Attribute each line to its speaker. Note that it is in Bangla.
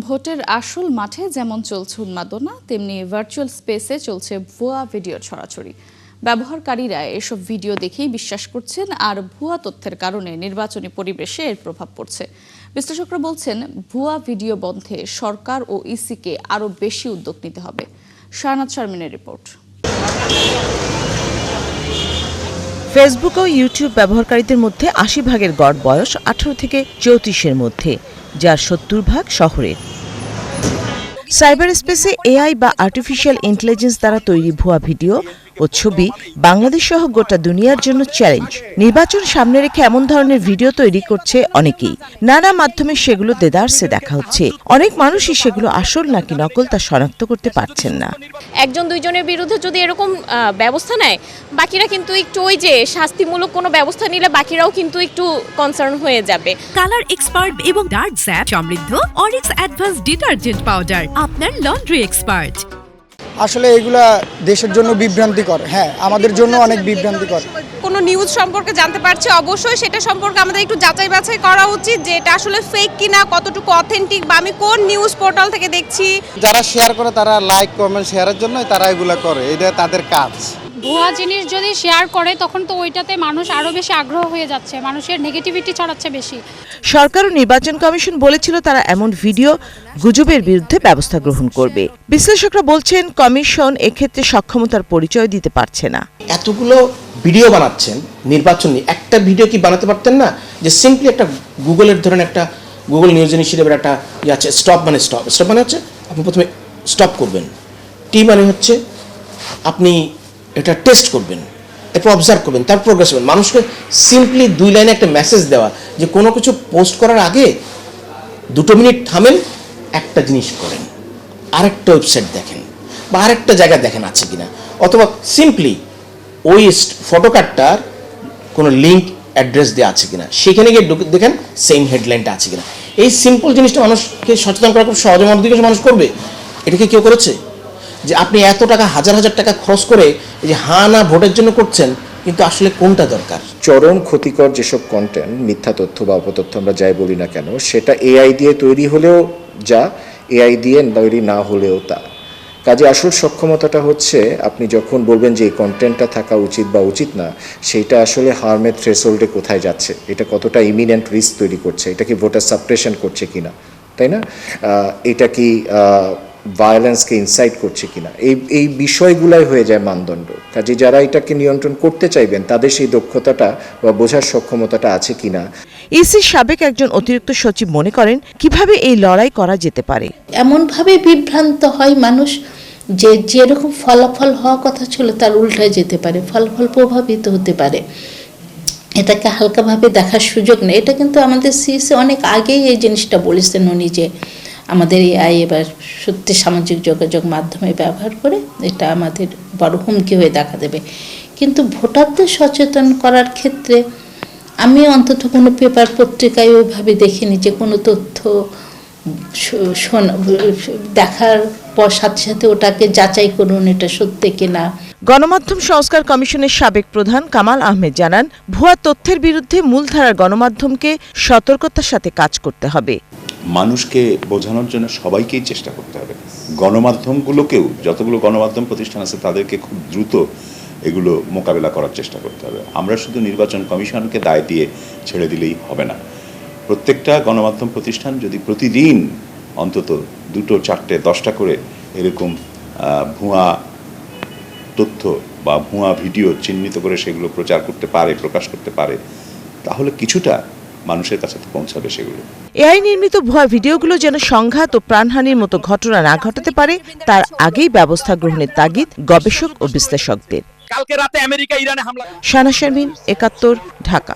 Speaker 1: ভোটের আসল মাঠে যেমন চলছে উন্মাদনা, তেমনি ভার্চুয়াল স্পেসে চলছে ভুয়া ভিডিও ছড়াছড়ি। ব্যবহারকারীরা এসব ভিডিও দেখেই বিশ্বাস করছেন, আর ভুয়া তথ্যের কারণে নির্বাচনী পরিবেশে এর প্রভাব পড়ছে। বিশ্লেষকরা বলছেন, ভুয়া ভিডিও বন্ধে সরকার ও ইসিকে আরও বেশি উদ্যোগ নিতে হবে। শাহনাজ শারমিনের রিপোর্ট।
Speaker 2: ফেসবুক ও ইউটিউব ব্যবহারকারীদের মধ্যে ৮০ ভাগের গড় বয়স ১৮ থেকে ৩৪-এর মধ্যে, যার ৭০ ভাগ শহরের। সাইবার স্পেসে এআই বা আর্টিফিশিয়াল ইন্টেলিজেন্স দ্বারা তৈরি ভুয়া ভিডিও ও ছবি বাংলাদেশ সহ গোটা দুনিয়ার জন্য চ্যালেঞ্জ। নির্বাচন সামনে রেখে এমন ধরনের ভিডিও তৈরি করছে অনেকেই। নানা মাধ্যমে সেগুলো দেদারসে দেখা হচ্ছে। অনেক মানুষই সেগুলো আসল নাকি নকল তা শনাক্ত করতে পারছেন না।
Speaker 3: একজন দুইজনের বিরুদ্ধে যদি এরকম ব্যবস্থা নেয়, বাকিরা কিন্তু একটু ওই যে শাস্তিমূলক কোনো ব্যবস্থা নিলে বাকিরাও কিন্তু একটু কনসার্ন হয়ে যাবে।
Speaker 4: কালার এক্সপার্ট এবং ডার্ক স্যাপ সমৃদ্ধ অরিক্স অ্যাডভান্স ডিটারজেন্ট পাউডার, আপনার লন্ড্রি এক্সপার্ট।
Speaker 5: আসলে এগুলা দেশের জন্য বিভ্রান্তিকর, হ্যাঁ আমাদের জন্য অনেক বিভ্রান্তিকর।
Speaker 6: কোনো নিউজ সম্পর্কে জানতে পারছি, অবশ্যই সেটা সম্পর্কে আমাদের একটু যাচাই বাছাই করা উচিত যে এটা আসলে ফেক কিনা, কতটুকু অথেন্টিক, বা আমি কোন নিউজ পোর্টাল থেকে দেখছি।
Speaker 7: যারা শেয়ার করে তারা লাইক কমেন্ট শেয়ারের জন্য তারা এগুলা করে, এটা তাদের কাজ।
Speaker 8: ভুয়া জিনিস যদি শেয়ার করে তখন তো ওইটাতে মানুষ আরো বেশি আগ্রহ হয়ে যাচ্ছে, মানুষের নেগেটিভিটি ছড়াচ্ছে বেশি।
Speaker 2: সরকার ও নির্বাচন কমিশন বলেছিল তারা এমন ভিডিও গুজবের বিরুদ্ধে ব্যবস্থা গ্রহণ করবে। বিশ্লেষকরা বলছেন কমিশন এক্ষেত্রে সক্ষমতার পরিচয় দিতে পারছে না।
Speaker 9: এতগুলো ভিডিও বানাচ্ছেন নির্বাচন নিয়ে, একটা ভিডিও কি বানাতে পারতেন না? যে সিম্পলি একটা গুগলের ধরেন একটা গুগল নিউজ ইনিশিয়েটিভের একটা আছে, স্টপ মানে স্টপ মানে হচ্ছে আপনি প্রথমে স্টপ করবেন, টি মানে হচ্ছে আপনি এটা টেস্ট করবেন, এরপর অবজার্ভ করবেন, তার প্রোগ্রেস করবেন। মানুষকে সিম্পলি 2 লাইনে একটা মেসেজ দেওয়া যে কোনো কিছু পোস্ট করার আগে 2 মিনিট থামেন, একটা জিনিস করেন, আরেকটা ওয়েবসাইট দেখেন বা আরেকটা জায়গা দেখেন আছে কিনা, অথবা সিম্পলি ওই ফটোকার্ডটার কোনো লিঙ্ক অ্যাড্রেস দেওয়া আছে কিনা, সেখানে গিয়ে দেখেন সেম হেডলাইনটা আছে কিনা। এই সিম্পল জিনিসটা মানুষকে সচেতন করা খুব সহজে মানুষ করবে। এটাকে কেউ করেছে যে আপনি এত টাকা হাজার হাজার টাকা খরচ করে এই যে হা না ভোটের জন্য করছেন, কিন্তু আসলে কোনটা দরকার?
Speaker 10: চরম ক্ষতিকর যেসব কন্টেন্ট, মিথ্যা তথ্য বা অপতথ্য আমরা যাই বলি না কেন, সেটা এআই দিয়ে তৈরি হলেও যা, এআই দিয়ে তৈরি না হলেও তা। কাজে আসল সক্ষমতাটা হচ্ছে আপনি যখন বলবেন যে এই কন্টেন্টটা থাকা উচিত বা উচিত না, সেইটা আসলে হার্মের থ্রেশহোল্ডে কোথায় যাচ্ছে, এটা কতটা ইমিনেন্ট রিস্ক তৈরি করছে, এটা কি ভোটার সাপ্রেশন করছে কিনা, তাই না? এটা কি ভায়োলেন্সকে ইনসাইট করছে কিনা, এই বিষয়গুলাই হয়ে যায় মানদণ্ড। কাজে যারা এটাকে নিয়ন্ত্রণ করতে চাইবেন তাদের সেই দক্ষতাটা বা বোঝার সক্ষমতাটা আছে কিনা।
Speaker 2: ইসির সাবেক একজন অতিরিক্ত সচিব মনে করেন কিভাবে এই লড়াই করা যেতে পারে।
Speaker 11: এমনভাবে বিভ্রান্ত হয় মানুষ যে যেরকম ফলাফল হওয়ার কথা ছিল তার উল্টায় যেতে পারে, ফলাফল প্রভাবিত হতে পারে। এটাকে হালকাভাবে দেখার সুযোগ নেই। এটা কিন্তু আমাদের সিএসি অনেক আগেই এই জিনিসটা বলেছেন উনি, যে আমাদের এআই এবার সত্যি সামাজিক যোগাযোগ মাধ্যমে ব্যবহার করে এটা আমাদের বড় হুমকি হয়ে দেখা দেবে। কিন্তু ভোটারদের সচেতন করার ক্ষেত্রে আমি অন্তত কোনো পেপার পত্রিকায় ওইভাবে দেখিনি যে কোনো তথ্য দেখার পর সাথে সাথে ওটাকে যাচাই করুন এটা সত্যি কিনা।
Speaker 2: গণমাধ্যম সংস্কার কমিশনের সাবেক প্রধান কামাল আহমেদ জানান, ভুয়া তথ্যের বিরুদ্ধে মূলধারার গণমাধ্যমকে সতর্কতার সাথে কাজ করতে হবে।
Speaker 12: মানুষকে বোঝানোর জন্য সবাইকেই চেষ্টা করতে হবে। গণমাধ্যমগুলোকেও, যতগুলো গণমাধ্যম প্রতিষ্ঠান আছে তাদেরকে খুব দ্রুত এগুলো মোকাবেলা করার চেষ্টা করতে হবে। আমরা শুধু নির্বাচন কমিশনকে দায় দিয়ে ছেড়ে দিলেই হবে না। প্রত্যেকটা গণমাধ্যম প্রতিষ্ঠান যদি প্রতিদিন অন্তত 2, 4, 10টা করে এরকম ভুয়া তথ্য বা ভুয়া ভিডিও চিহ্নিত করে সেগুলো প্রচার করতে পারে, প্রকাশ করতে পারে, তাহলে কিছুটা মানুষের কাছে পৌঁছাবে সেগুলো।
Speaker 2: এআই নির্মিত ভুয়া ভিডিওগুলো যেন সংঘাত ও প্রাণহানির মতো ঘটনা না ঘটাতে পারে, তার আগেই ব্যবস্থা গ্রহণের তাগিদ গবেষক ও বিশ্লেষকদের।
Speaker 13: কালকে রাতে আমেরিকা ইরানে হামলা।
Speaker 2: শাহনাজ শারমিন, 71, ঢাকা।